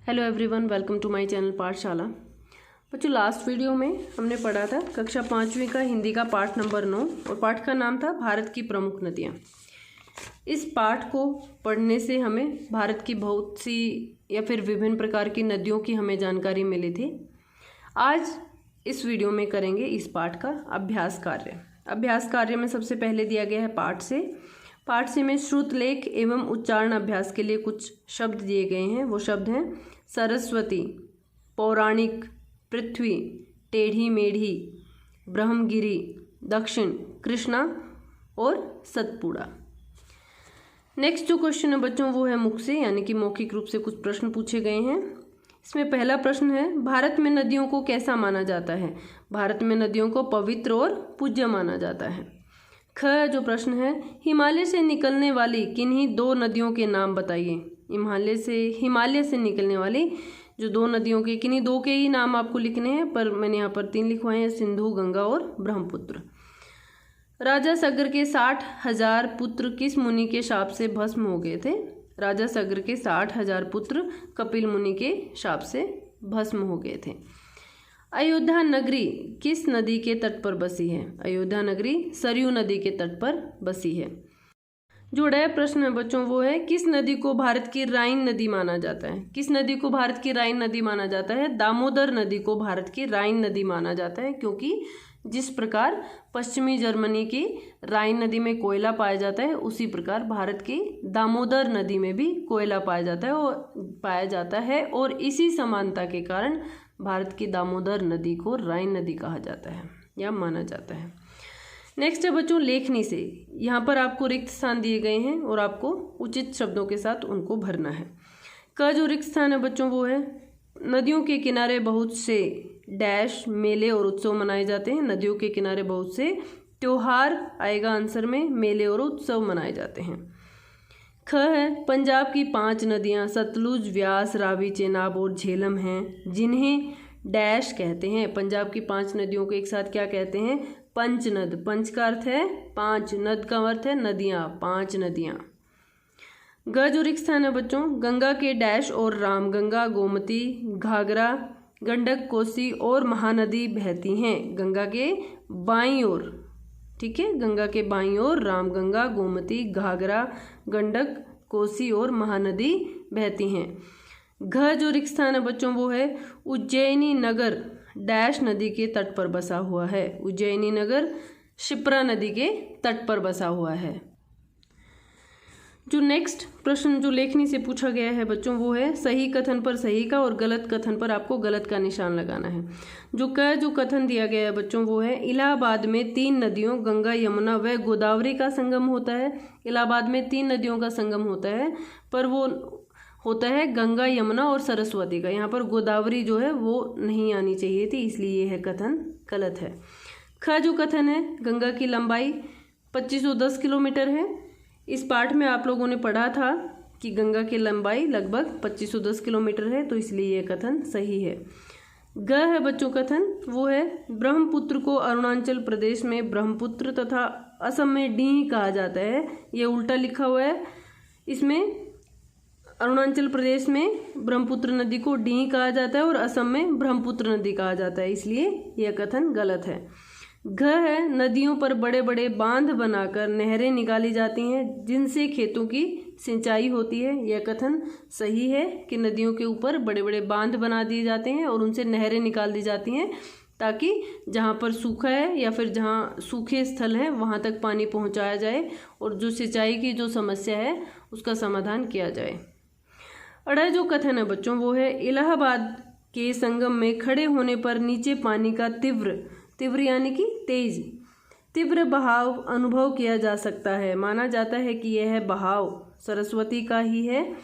Hello everyone, welcome to my channel Pathshala. बच्चों, last video में हमने पढ़ा था कक्षा 5वीं का हिंदी का पाठ नंबर 9 और पाठ का नाम था भारत की प्रमुख नदियाँ। इस पाठ को पढ़ने से हमें भारत की बहुत सी या फिर विभिन्न प्रकार की नदियों की हमें जानकारी मिली थी। आज इस वीडियो में करेंगे इस पाठ का अभ्यास कार्य। अभ्यास कार्य में सबसे पहले दिया गया है पाठ से में श्रुत लेख एवं उच्चारण अभ्यास के लिए कुछ शब्द दिए गए हैं। वो शब्द हैं सरस्वती, पौराणिक, पृथ्वी, टेढ़ी मेढ़ी, ब्रह्मगिरी, दक्षिण, कृष्णा और सतपुड़ा। नेक्स्ट जो क्वेश्चन है बच्चों वो है मुख से, यानी कि मौखिक रूप से कुछ प्रश्न पूछे गए हैं। इसमें पहला प्रश्न है, भारत में नदियों को कैसा माना जाता है? भारत में नदियों को पवित्र और पूज्य माना जाता है। ख जो प्रश्न है, हिमालय से निकलने वाली किन्हीं दो नदियों के नाम बताइए। हिमालय से निकलने वाली जो दो नदियों के किन्हीं दो के ही नाम आपको लिखने हैं, पर मैंने यहाँ पर 3 लिखवाए हैं, सिंधु, गंगा और ब्रह्मपुत्र। राजा सगर के 60,000 पुत्र किस मुनि के शाप से भस्म हो गए थे? राजा सगर के 60,000 पुत्र कपिल मुनि के शाप से भस्म हो गए थे। अयोध्या नगरी किस नदी के तट पर बसी है? अयोध्या नगरी सरयू नदी के तट पर बसी है। जो ड प्रश्न है बच्चों वो है, किस नदी को भारत की राइन नदी माना जाता है? किस नदी को भारत की राइन नदी माना जाता है? दामोदर नदी को भारत की राइन नदी माना जाता है, क्योंकि जिस प्रकार पश्चिमी जर्मनी की राइन नदी में कोयला पाया जाता है, उसी प्रकार भारत की दामोदर नदी में भी कोयला पाया जाता है और इसी समानता के कारण भारत की दामोदर नदी को राइन नदी कहा जाता है या माना जाता है। नेक्स्ट है बच्चों लेखनी से। यहाँ पर आपको रिक्त स्थान दिए गए हैं और आपको उचित शब्दों के साथ उनको भरना है। क जो रिक्त स्थान है बच्चों वो है, नदियों के किनारे बहुत से डैश मेले और उत्सव मनाए जाते हैं। नदियों के किनारे बहुत से त्योहार आएगा आंसर में, मेले और उत्सव मनाए जाते हैं। ख है, पंजाब की 5 नदियां सतलुज, व्यास, रावी, चेनाब और झेलम हैं, जिन्हें डैश कहते हैं। पंजाब की 5 नदियों को एक साथ क्या कहते हैं? पंचनद। पंच का अर्थ है 5, नद का अर्थ है नदियां, 5 नदियां। ग जो रिक्त स्थान है बच्चों, गंगा के डैश और राम गंगा, गोमती, घाघरा, गंडक, कोसी और महानदी बहती हैं। गंगा के बाईं ओर, ठीक है, गंगा के बाईं ओर राम गंगा, गोमती, घाघरा, गंडक, कोसी और महानदी बहती हैं। घ जो रिक्त स्थान है बच्चों वो है, उज्जैनी नगर डैश नदी के तट पर बसा हुआ है। उज्जैनी नगर शिप्रा नदी के तट पर बसा हुआ है। जो नेक्स्ट प्रश्न जो लेखनी से पूछा गया है बच्चों वो है, सही कथन पर सही का और गलत कथन पर आपको गलत का निशान लगाना है। जो कथन दिया गया है बच्चों वो है, इलाहाबाद में 3 नदियों गंगा, यमुना व गोदावरी का संगम होता है। इलाहाबाद में 3 नदियों का संगम होता है, पर वो होता है गंगा, यमुना और सरस्वती का। यहाँ पर गोदावरी जो है वो नहीं आनी चाहिए थी, इसलिए यह कथन गलत है। ख जो कथन है, गंगा की लंबाई 2510 किलोमीटर है। इस पाठ में आप लोगों ने पढ़ा था कि गंगा की लंबाई लगभग 2510 किलोमीटर है, तो इसलिए यह कथन सही है। ग है बच्चों कथन वो है, ब्रह्मपुत्र को अरुणाचल प्रदेश में ब्रह्मपुत्र तथा असम में डीह कहा जाता है। ये उल्टा लिखा हुआ है। इसमें अरुणाचल प्रदेश में ब्रह्मपुत्र नदी को डीह कहा जाता है और असम में ब्रह्मपुत्र नदी कहा जाता है, इसलिए यह कथन गलत है। घ है, नदियों पर बड़े बड़े बांध बनाकर नहरें निकाली जाती हैं, जिनसे खेतों की सिंचाई होती है। यह कथन सही है कि नदियों के ऊपर बड़े बड़े बांध बना दिए जाते हैं और उनसे नहरें निकाल दी जाती हैं, ताकि जहाँ पर सूखा है या फिर जहाँ सूखे स्थल हैं वहाँ तक पानी पहुँचाया जाए और जो सिंचाई की जो समस्या है उसका समाधान किया जाए। अड़ा जो कथन है बच्चों वो है, इलाहाबाद के संगम में खड़े होने पर नीचे पानी का तीव्र यानी कि तीव्र बहाव अनुभव किया जा सकता है। माना जाता है कि यह बहाव सरस्वती का ही है।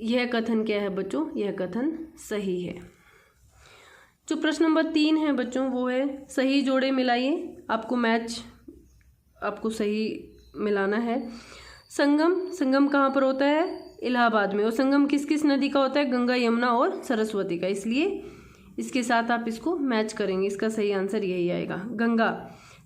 यह कथन क्या है बच्चों? यह कथन सही है। जो प्रश्न नंबर 3 है बच्चों वो है, सही जोड़े मिलाइए। आपको सही मिलाना है। संगम कहाँ पर होता है? इलाहाबाद में। और संगम किस किस नदी का होता है? गंगा, यमुना और सरस्वती का, इसलिए इसके साथ आप इसको मैच करेंगे। इसका सही आंसर यही आएगा।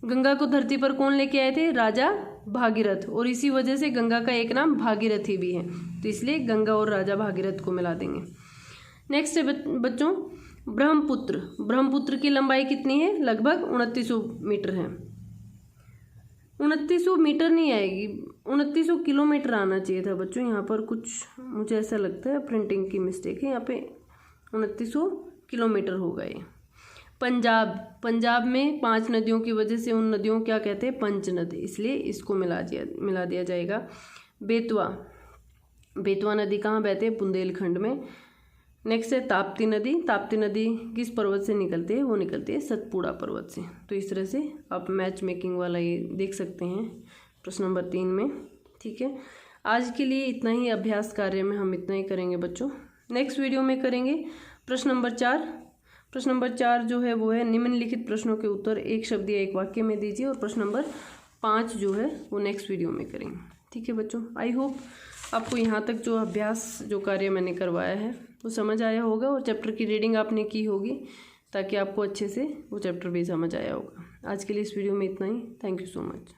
गंगा को धरती पर कौन लेके आए थे? राजा भागीरथ, और इसी वजह से गंगा का एक नाम भागीरथी भी है, तो इसलिए गंगा और राजा भागीरथ को मिला देंगे। नेक्स्ट है बच्चों ब्रह्मपुत्र की लंबाई कितनी है? लगभग 2900 मीटर है। 2900 मीटर नहीं आएगी, 2900 किलोमीटर आना चाहिए था बच्चों। यहाँ पर कुछ मुझे ऐसा लगता है प्रिंटिंग की मिस्टेक है, यहाँ पे 2900 किलोमीटर होगा ये। पंजाब में 5 नदियों की वजह से उन नदियों को क्या कहते हैं? पंच नदी, इसलिए इसको मिला दिया जाएगा। बेतवा नदी कहाँ बहती है? बुंदेलखंड में। नेक्स्ट है ताप्ती नदी किस पर्वत से निकलती है? वो निकलती है सतपुड़ा पर्वत से। तो इस तरह से आप मैच मेकिंग वाला ये देख सकते हैं प्रश्न नंबर 3 में। ठीक है, आज के लिए इतना ही, अभ्यास कार्य में हम इतना ही करेंगे बच्चों। नेक्स्ट वीडियो में करेंगे प्रश्न नंबर 4। प्रश्न नंबर 4 जो है वो है निम्नलिखित प्रश्नों के उत्तर एक शब्द या एक वाक्य में दीजिए, और प्रश्न नंबर 5 जो है वो नेक्स्ट वीडियो में करेंगे। ठीक है बच्चों, आई होप आपको यहाँ तक जो अभ्यास जो कार्य मैंने करवाया है वो समझ आया होगा, और चैप्टर की रीडिंग आपने की होगी ताकि आपको अच्छे से वो चैप्टर भी समझ आया होगा। आज के लिए इस वीडियो में इतना ही। Thank you so much.